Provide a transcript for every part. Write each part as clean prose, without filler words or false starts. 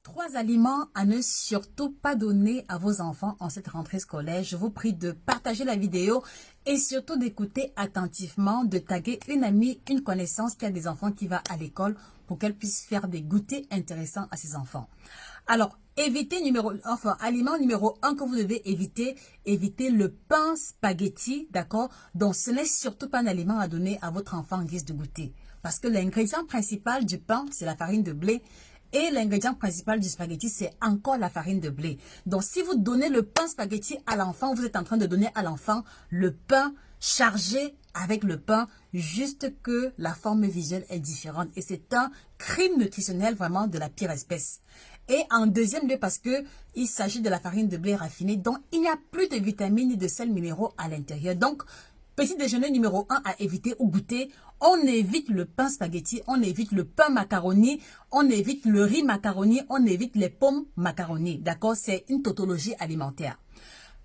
Trois aliments à ne surtout pas donner à vos enfants en cette rentrée scolaire. Je vous prie de partager la vidéo et surtout d'écouter attentivement, de taguer une amie, une connaissance qui a des enfants qui va à l'école pour qu'elle puisse faire des goûters intéressants à ses enfants. Alors, aliment numéro 1 que vous devez éviter le pain spaghetti, d'accord? Donc, ce n'est surtout pas un aliment à donner à votre enfant en guise de goûter. Parce que l'ingrédient principal du pain, c'est la farine de blé. Et l'ingrédient principal du spaghetti, c'est encore la farine de blé. Donc, si vous donnez le pain spaghetti à l'enfant, vous êtes en train de donner à l'enfant le pain chargé avec le pain, juste que la forme visuelle est différente. Et c'est un crime nutritionnel vraiment de la pire espèce. Et en deuxième lieu, parce que il s'agit de la farine de blé raffinée, donc il n'y a plus de vitamines ni de sels minéraux à l'intérieur. Donc, petit déjeuner numéro 1 à éviter au goûter, on évite le pain spaghetti, on évite le pain macaroni, on évite le riz macaroni, on évite les pommes macaroni. D'accord? C'est une tautologie alimentaire.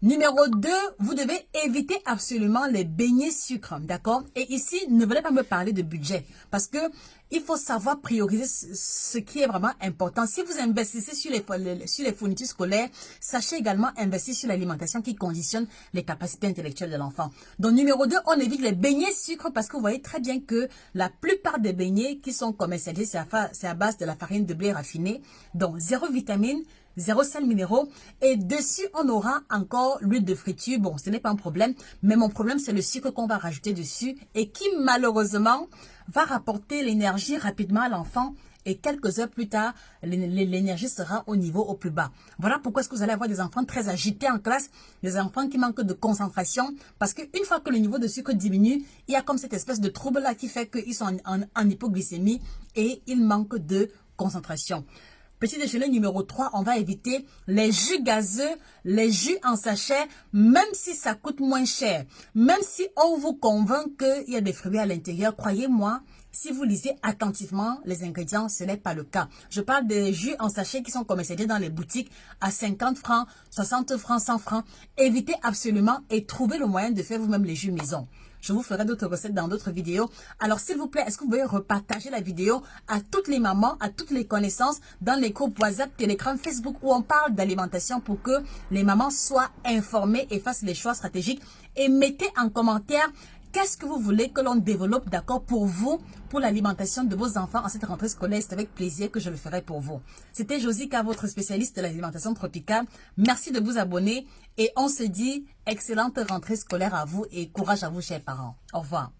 Numéro 2, vous devez éviter absolument les beignets sucre, d'accord? Et ici, ne venez pas me parler de budget, parce que il faut savoir prioriser ce qui est vraiment important. Si vous investissez sur les fournitures scolaires, sachez également investir sur l'alimentation qui conditionne les capacités intellectuelles de l'enfant. Donc, numéro 2, on évite les beignets sucre, parce que vous voyez très bien que la plupart des beignets qui sont commercialisés, c'est à base de la farine de blé raffinée, donc zéro vitamine, zéro sel minéraux, et dessus on aura encore l'huile de friture. Bon, ce n'est pas un problème, mais mon problème c'est le sucre qu'on va rajouter dessus et qui malheureusement va rapporter l'énergie rapidement à l'enfant, et quelques heures plus tard, l'énergie sera au niveau au plus bas. Voilà pourquoi est-ce que vous allez avoir des enfants très agités en classe, des enfants qui manquent de concentration, parce qu'une fois que le niveau de sucre diminue, il y a comme cette espèce de trouble là qui fait qu'ils sont en hypoglycémie et ils manquent de concentration. Petit déjeuner numéro 3, on va éviter les jus gazeux, les jus en sachet, même si ça coûte moins cher. Même si on vous convainc qu'il y a des fruits à l'intérieur, croyez-moi, si vous lisez attentivement les ingrédients, ce n'est pas le cas. Je parle des jus en sachet qui sont commercialisés dans les boutiques à 50 francs, 60 francs, 100 francs. Évitez absolument et trouvez le moyen de faire vous-même les jus maison. Je vous ferai d'autres recettes dans d'autres vidéos. Alors, s'il vous plaît, est-ce que vous pouvez repartager la vidéo à toutes les mamans, à toutes les connaissances, dans les groupes WhatsApp, Telegram, Facebook, où on parle d'alimentation pour que les mamans soient informées et fassent les choix stratégiques. Et mettez en commentaire qu'est-ce que vous voulez que l'on développe, d'accord, pour vous, pour l'alimentation de vos enfants en cette rentrée scolaire. C'est avec plaisir que je le ferai pour vous. C'était Josica, votre spécialiste de l'alimentation tropicale. Merci de vous abonner et on se dit excellente rentrée scolaire à vous et courage à vous, chers parents. Au revoir.